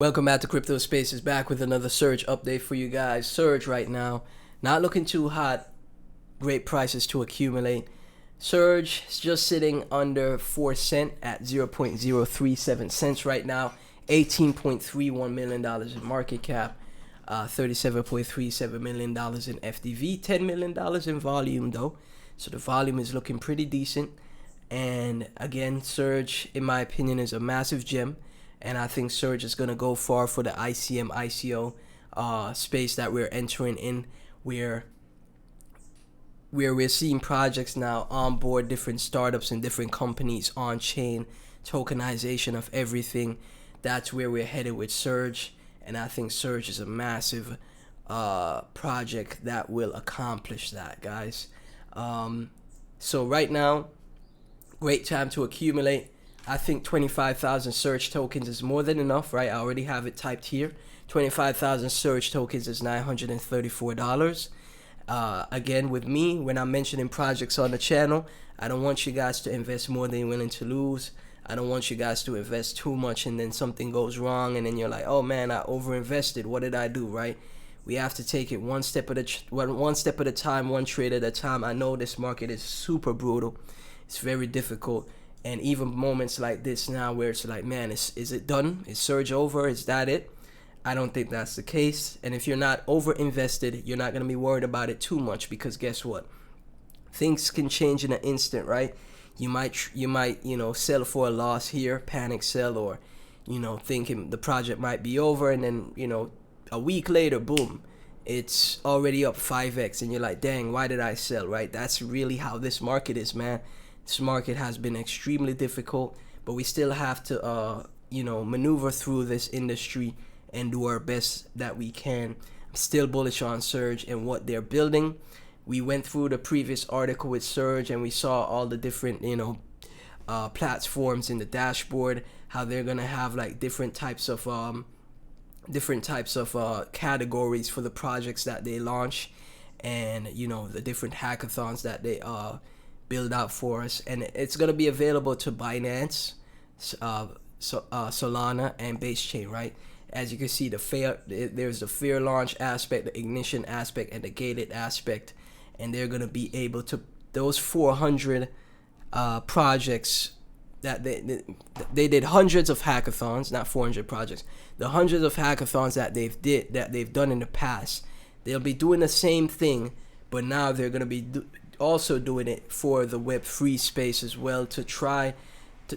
Welcome back to Crypto Spaces, back with another Surge update for you guys. Surge right now, not looking too hot. Great prices to accumulate. Surge is just sitting under 4 cent at 0.037 cents right now. $18.31 million in market cap. $37.37 million in FDV. $10 million in volume though. So the volume is looking pretty decent. And again, Surge, in my opinion, is a massive gem. And I think Surge is going to go far for the ICM, ICO space that we're entering in, where we're seeing projects now onboard different startups and different companies on chain, tokenization of everything. That's where we're headed with Surge. And I think Surge is a massive project that will accomplish that, guys. So right now, great time to accumulate. I think 25,000 Surge tokens is more than enough, right? I already have it typed here. 25,000 Surge tokens is $934. Again, with me, when I'm mentioning projects on the channel, I don't want you guys to invest more than you're willing to lose. I don't want you guys to invest too much and then something goes wrong and then you're like, oh man, I overinvested. What did I do, right? We have to take it one step at a time, one trade at a time. I know this market is super brutal. It's very difficult. And even moments like this now where it's like, man, is it done? Is Surge over? Is that it? I don't think that's the case. And if you're not over invested, you're not going to be worried about it too much, because guess what? Things can change in an instant, right? You might sell for a loss here, panic sell, or, thinking the project might be over. And then, a week later, boom, it's already up 5x. And you're like, dang, why did I sell, right? That's really how this market is, man. This market has been extremely difficult, but we still have to, maneuver through this industry and do our best that we can. I'm still bullish on Surge and what they're building. We went through the previous article with Surge and we saw all the different, platforms in the dashboard, how they're gonna have like different types of categories for the projects that they launch, and the different hackathons that they build out for us. And it's going to be available to Binance, Solana, and base chain, right? As you can see, there's the fair launch aspect, the ignition aspect, and the gated aspect. And they're going to be able to, those 400 projects that they did hundreds of hackathons, not 400 projects, the hundreds of hackathons that they've done in the past. They'll be doing the same thing, but now they're going to be also doing it for the Web3 space as well, to try to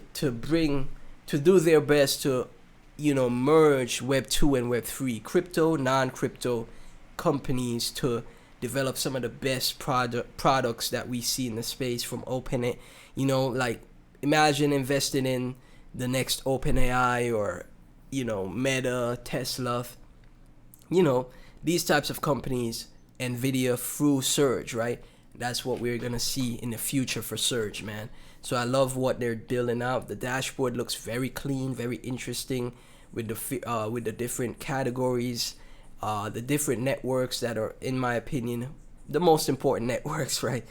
do their best to merge Web2 and Web3, crypto, non-crypto companies, to develop some of the best products that we see in the space from OpenAI. Like, imagine investing in the next OpenAI or Meta, Tesla, these types of companies, Nvidia, through Surge, right? That's what we're gonna see in the future for Surge, man. So I love what they're building out. The dashboard looks very clean, very interesting, with the different categories, the different networks that are, in my opinion, the most important networks, right?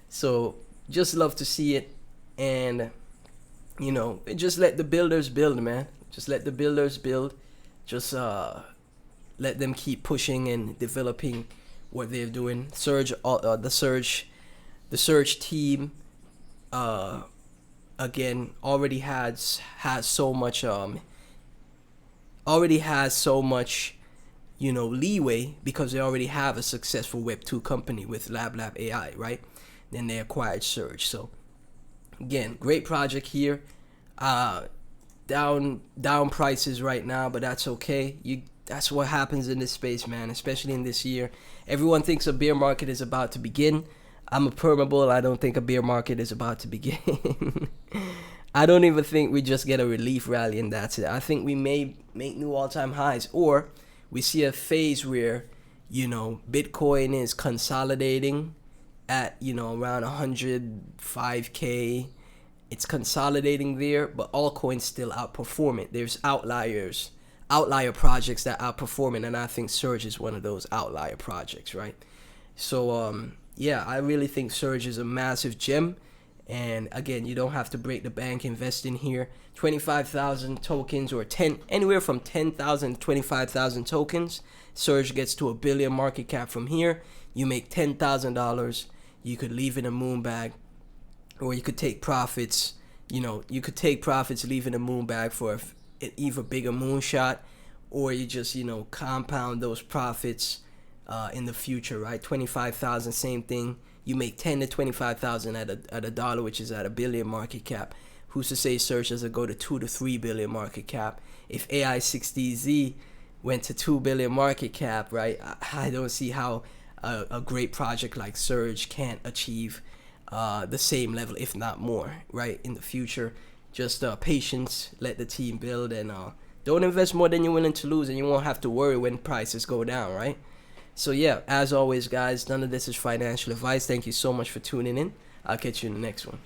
So just love to see it, and just let the builders build, man. Just let the builders build. Just let them keep pushing and developing what they're doing. Surge, the Surge team, again, already has so much leeway, because they already have a successful Web2 company with Lab AI, right? Then they acquired Surge. So again, great project here. Down prices right now, but that's okay. That's what happens in this space, man, especially in this year. Everyone thinks a bear market is about to begin. I'm a permabull. I don't think a bear market is about to begin. I don't even think we just get a relief rally and that's it. I think we may make new all-time highs, or we see a phase where, Bitcoin is consolidating at, around 105K. It's consolidating there, but altcoins still outperform it. There's outlier projects that outperform it, and I think Surge is one of those outlier projects, right? So I really think Surge is a massive gem, And again, you don't have to break the bank, invest in here. 25,000 tokens, or 10, anywhere from 10,000 to 25,000 tokens. Surge gets to $1 billion market cap from here. You make $10,000. You could leave in a moon bag, or you could take profits. You could take profits, leave in a moon bag for an even bigger moonshot, or you just, compound those profits in the future, right? 25,000, same thing. You make 10 to 25,000 at a dollar, which is at $1 billion market cap. Who's to say Surge doesn't go to 2 to 3 billion market cap? If AI60Z went to 2 billion market cap, right? I don't see how a great project like Surge can't achieve the same level, if not more, right, in the future. Just patience, let the team build, and don't invest more than you're willing to lose, and you won't have to worry when prices go down, right? So yeah, as always, guys, none of this is financial advice. Thank you so much for tuning in. I'll catch you in the next one.